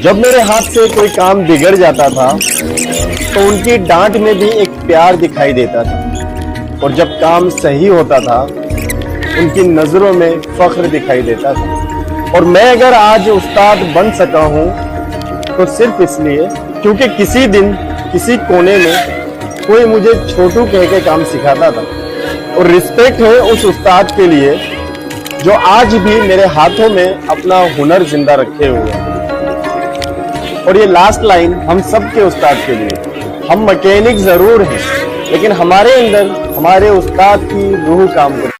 जब मेरे हाथ से कोई काम बिगड़ जाता था तो उनकी डांट में भी एक प्यार दिखाई देता था, और जब काम सही होता था उनकी नजरों में फख्र दिखाई देता था। और मैं अगर आज उस्ताद बन सका हूं तो सिर्फ इसलिए क्योंकि किसी दिन किसी कोने में कोई मुझे छोटू कह के काम सिखाता था। और रिस्पेक्ट है उस उस्ताद के लिए जो आज भी मेरे हाथों में अपना हुनर जिंदा रखे हुए हैं। और ये लास्ट लाइन हम सब के उस्ताद के लिए। हम मैकेनिक जरूर हैं, लेकिन हमारे अंदर हमारे उस्ताद की रूह काम करती है।